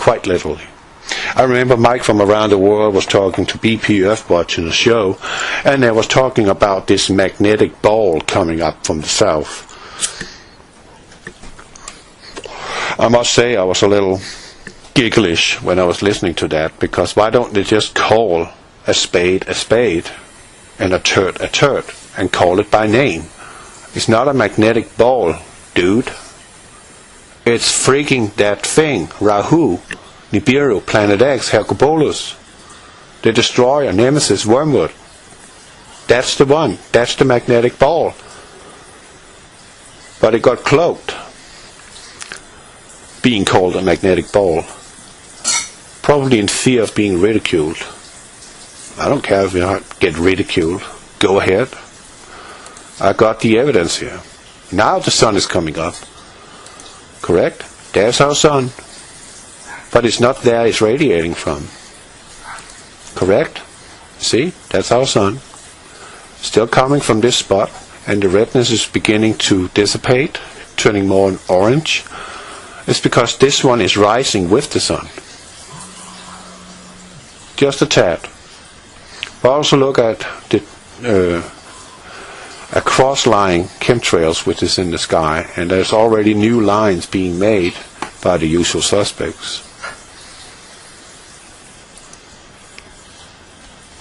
quite literally. I remember Mike from Around the World was talking to BP Earthwatch in a show, and they was talking about this magnetic ball coming up from the south. I must say I was a little gigglish when I was listening to that, because why don't they just call a spade and a turd, and call it by name? It's not a magnetic ball, dude. It's freaking that thing, Rahu, Nibiru, PlanetX, Hercubolus, the Destroyer, Nemesis, Wormwood. That's the one. That's the magnetic ball. But it got cloaked, being called a magnetic ball. Probably in fear of being ridiculed. I don't care if you get ridiculed. Go ahead. I got the evidence here. Now the sun is coming up. Correct? There's our sun. But it's not there it's radiating from. Correct? See? That's our sun. Still coming from this spot, and the redness is beginning to dissipate, turning more orange. It's because this one is rising with the sun. Just a tad. But also look at the cross-lying chemtrails which is in the sky, and there's already new lines being made by the usual suspects.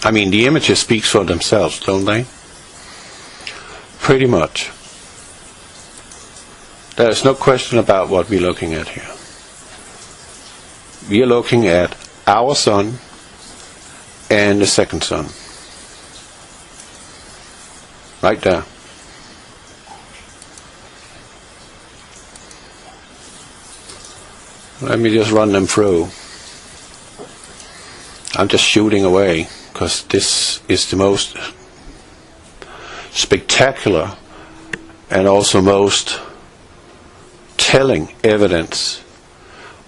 I mean, the images speak for themselves, don't they? Pretty much. There's no question about what we're looking at here. We are looking at our sun and the second sun. Right there. Let me just run them through. I'm just shooting away, because this is the most spectacular and also most telling evidence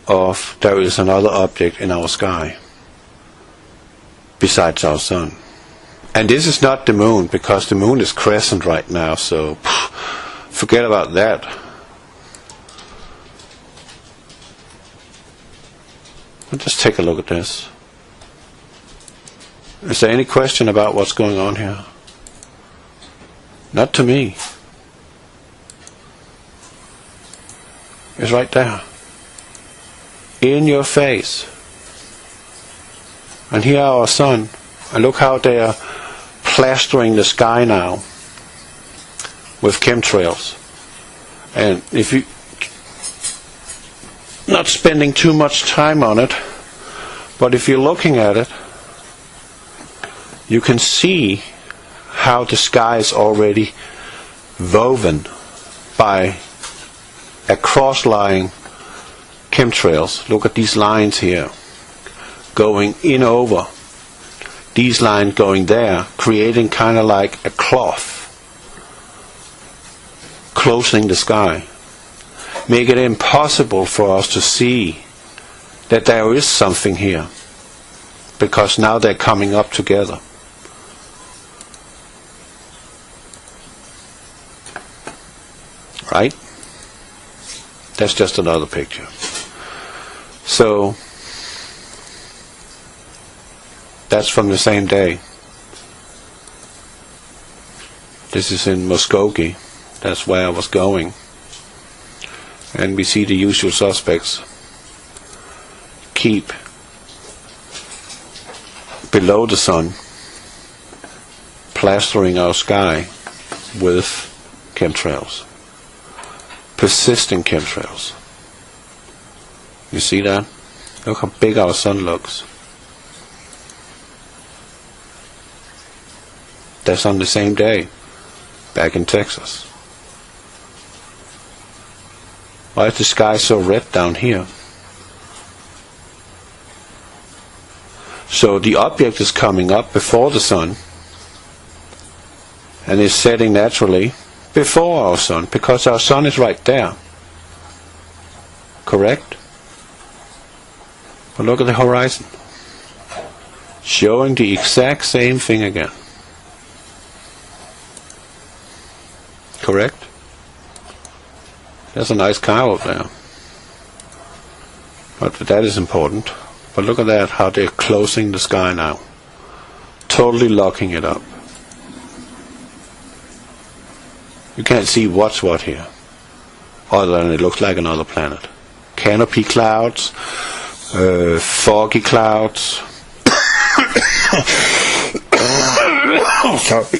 of there is another object in our sky besides our sun. And this is not the moon, because the moon is crescent right now, so forget about that. Well, just take a look at this. Is there any question about what's going on here? Not to me. It's right there. In your face. And here our sun. And look how they are plastering the sky now with chemtrails. And if you not spending too much time on it, but if you're looking at it, you can see how the sky is already woven by a cross-lying chemtrails. Look at these lines here, going in over. These lines going there, creating kind of like a cloth, closing the sky. Make it impossible for us to see that there is something here, because now they're coming up together. Right? That's just another picture. So that's from the same day. This is in Muskogee. That's where I was going. And we see the usual suspects keep below the sun, plastering our sky with chemtrails. Persistent chemtrails. You see that? Look how big our sun looks. That's on the same day, back in Texas. Why is the sky so red down here? So the object is coming up before the sun and is setting naturally before our sun, because our sun is right there. Correct? But look at the horizon, showing the exact same thing again. Correct? There's a nice cow up there. But that is important. But look at that, how they're closing the sky now. Totally locking it up. You can't see what's what here, other than it looks like another planet. Canopy clouds, foggy clouds. Sorry.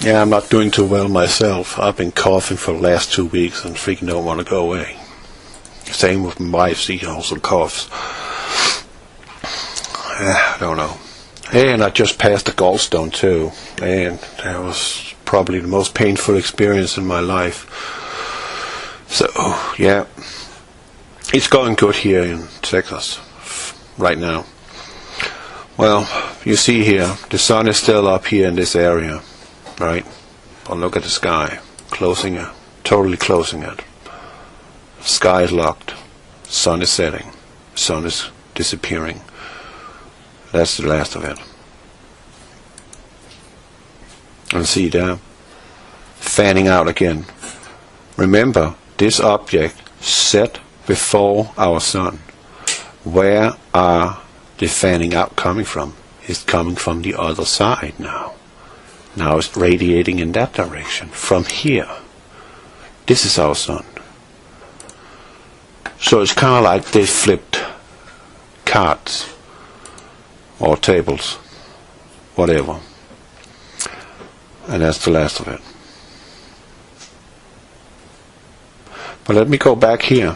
Yeah, I'm not doing too well myself. I've been coughing for the last 2 weeks and freaking don't want to go away. Same with my wife, she also coughs. I don't know. And I just passed a gallstone too, and that was probably the most painful experience in my life. So, yeah, it's going good here in Texas right now. Well, you see here, the sun is still up here in this area, right? But look at the sky, closing it, totally closing it. Sky is locked, sun is setting, sun is disappearing. That's the last of it. And see there, fanning out again. Remember, this object set before our sun. Where are the fanning out coming from? It's coming from the other side now. Now it's radiating in that direction, from here. This is our sun. So it's kind of like they flipped cards. Or tables, whatever. And that's the last of it. But let me go back here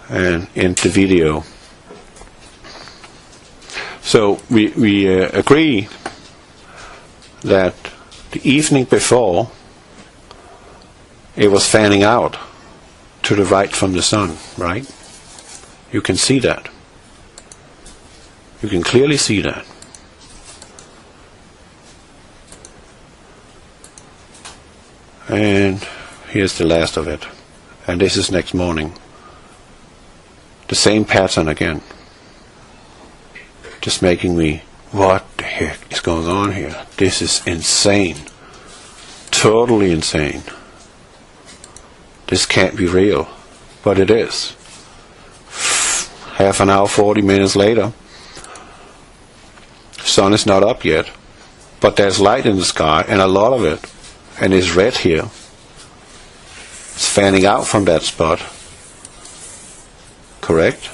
and end the video. So we agree that the evening before it was fanning out to the right from the sun, right? You can see that. You can clearly see that. And here's the last of it. And this is next morning. The same pattern again. Just making me, what the heck is going on here? This is insane. Totally insane. This can't be real. But it is. Half an hour, 40 minutes later. Sun is not up yet, but there's light in the sky, and a lot of it, and it's red here. It's fanning out from that spot. Correct?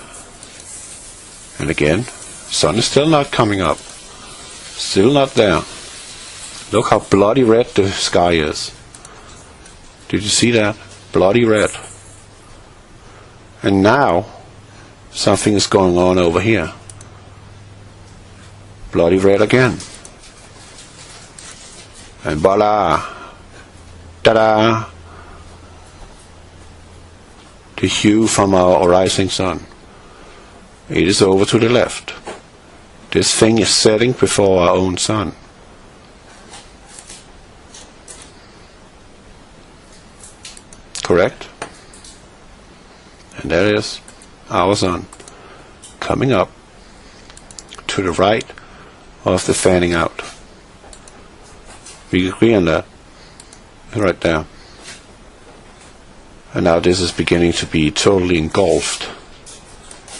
And again, sun is still not coming up. Still not there. Look how bloody red the sky is. Did you see that? Bloody red. And now, something is going on over here. Bloody red again. And voila! Ta-da! The hue from our rising sun. It is over to the left. This thing is setting before our own sun. Correct? And there is our sun coming up to the right of the fanning out. We agree on that. Right there. And now this is beginning to be totally engulfed,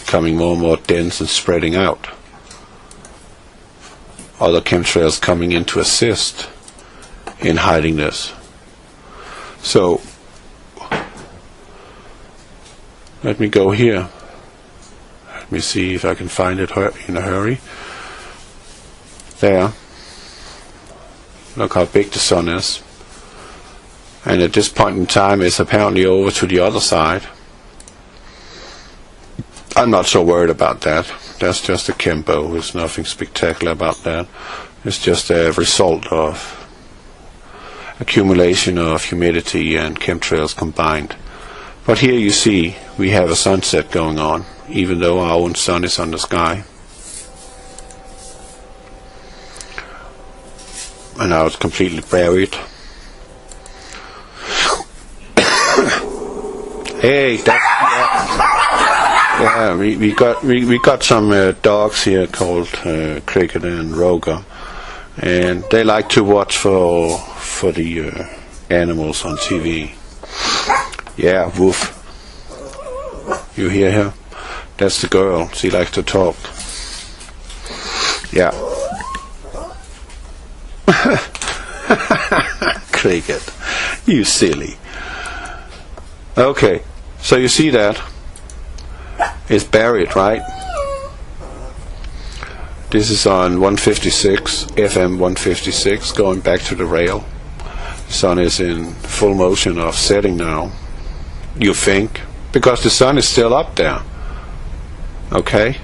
becoming more and more dense and spreading out. Other chemtrails coming in to assist in hiding this. So, let me go here. Let me see if I can find it in a hurry. There. Look how big the sun is. And at this point in time it's apparently over to the other side. I'm not so worried about that. That's just a chempo. There's nothing spectacular about that. It's just a result of accumulation of humidity and chemtrails combined. But here you see we have a sunset going on, even though our own sun is on the sky. And now it's completely buried. Hey, yeah, we got some dogs here called Cricket and Roger, and they like to watch for the animals on TV. Yeah, woof. You hear her? That's the girl. She likes to talk. Yeah. Cricket. You silly. Okay, so you see that? It's buried, right? This is on 156, FM 156, going back to the rail. The sun is in full motion of setting now. You think? Because the sun is still up there. Okay?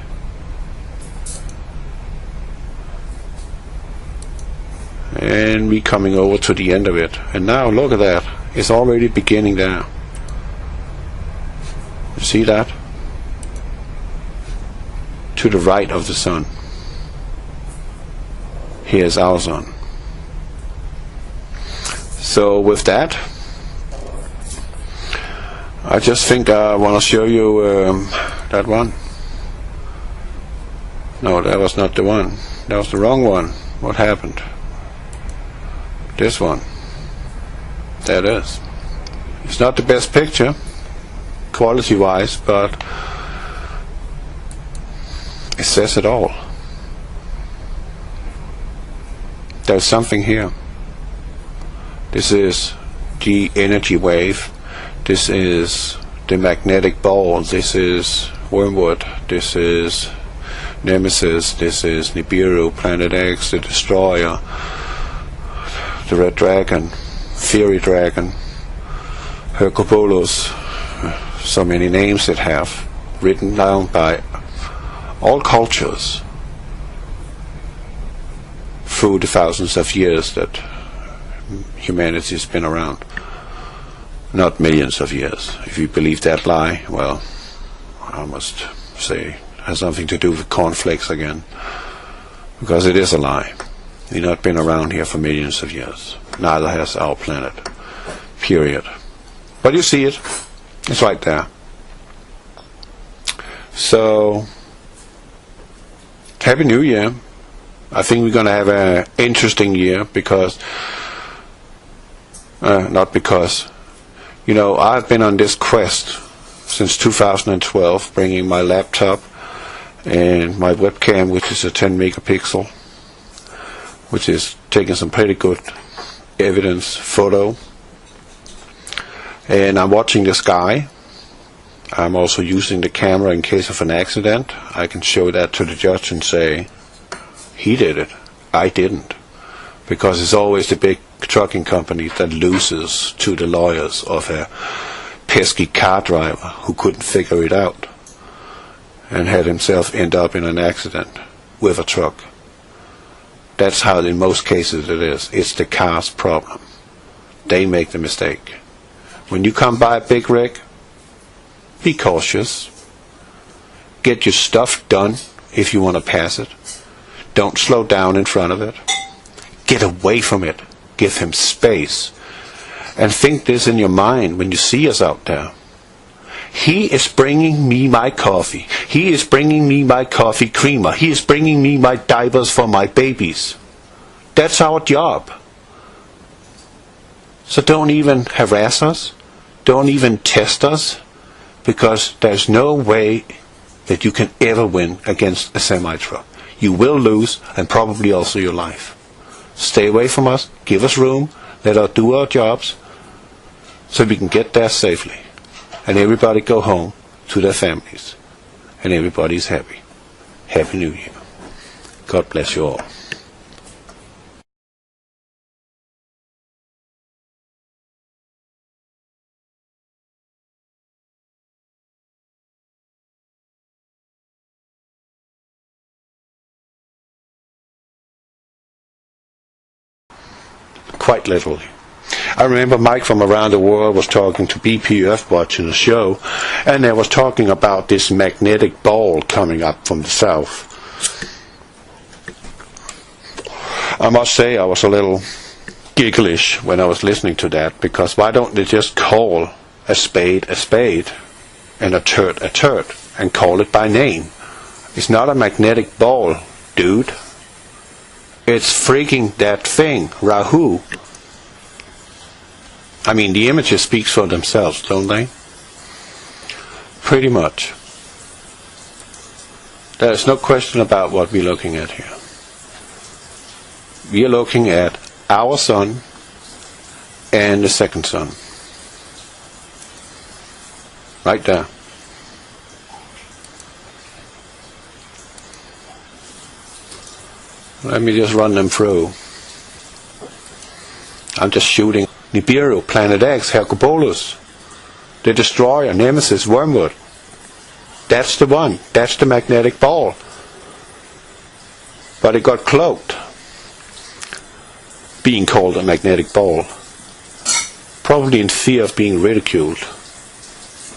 And we coming over to the end of it. And now look at that. It's already beginning there. You see that? To the right of the sun. Here's our sun. So with that, I just think I want to show you that one. No, that was not the one. That was the wrong one. What happened? This one. That is. It's not the best picture, quality-wise, but it says it all. There's something here. This is the energy wave. This is the magnetic ball. This is Wormwood. This is Nemesis. This is Nibiru, PlanetX, the Destroyer, the Red Dragon, Fury Dragon, Hercubolus. So many names it have, written down by all cultures through the thousands of years that humanity has been around. Not millions of years. If you believe that lie, well, I must say it has something to do with cornflakes again, because it is a lie. We've not been around here for millions of years. Neither has our planet. Period. But you see it. It's right there. So, Happy New Year. I think we're going to have an interesting year because, not because, you know, I've been on this quest since 2012, bringing my laptop and my webcam, which is a 10 megapixel, which is taking some pretty good evidence photo. And I'm watching the sky. I'm also using the camera in case of an accident. I can show that to the judge and say, he did it, I didn't. Because it's always the big trucking company that loses to the lawyers of a pesky car driver who couldn't figure it out and had himself end up in an accident with a truck. That's how in most cases it is. It's the car's problem. They make the mistake. When you come by a big rig, be cautious. Get your stuff done if you want to pass it. Don't slow down in front of it. Get away from it. Give him space. And think this in your mind when you see us out there. He is bringing me my coffee. He is bringing me my coffee creamer. He is bringing me my diapers for my babies. That's our job. So don't even harass us. Don't even test us. Because there's no way that you can ever win against a semi-truck. You will lose, and probably also your life. Stay away from us. Give us room. Let us do our jobs so we can get there safely. And everybody go home to their families. And everybody's happy. Happy New Year. God bless you all. Quite literally. I remember Mike from around the world was talking to BP Earthwatch in a show, and they was talking about this magnetic ball coming up from the south. I must say I was a little gigglish when I was listening to that, because why don't they just call a spade and a turd, and call it by name? It's not a magnetic ball, dude. It's freaking that thing, Rahu. I mean, the images speak for themselves, don't they? Pretty much. There's no question about what we're looking at here. We are looking at our sun and the second sun. Right there. Let me just run them through. I'm just shooting Nibiru, PlanetX, Hercules, the Destroyer, Nemesis, Wormwood. That's the one. That's the magnetic ball. But it got cloaked, being called a magnetic ball. Probably in fear of being ridiculed.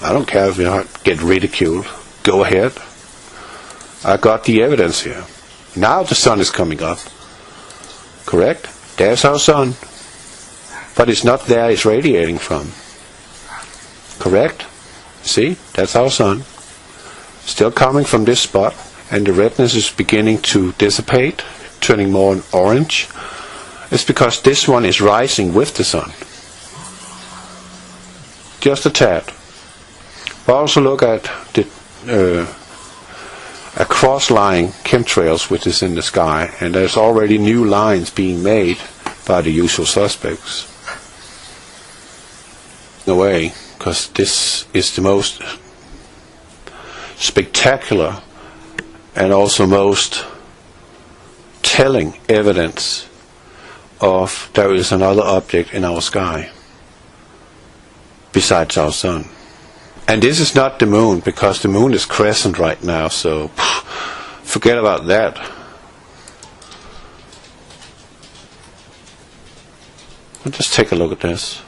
I don't care if you get ridiculed. Go ahead. I got the evidence here. Now the sun is coming up. Correct? There's our sun. But it's not there it's radiating from. Correct? See? That's our sun. Still coming from this spot, and the redness is beginning to dissipate, turning more orange. It's because this one is rising with the sun. Just a tad. But also look at the cross-lying chemtrails which is in the sky, and there's already new lines being made by the usual suspects. In a way, because this is the most spectacular and also most telling evidence of there is another object in our sky besides our sun. And this is not the moon, because the moon is crescent right now, so forget about that. Let's just take a look at this.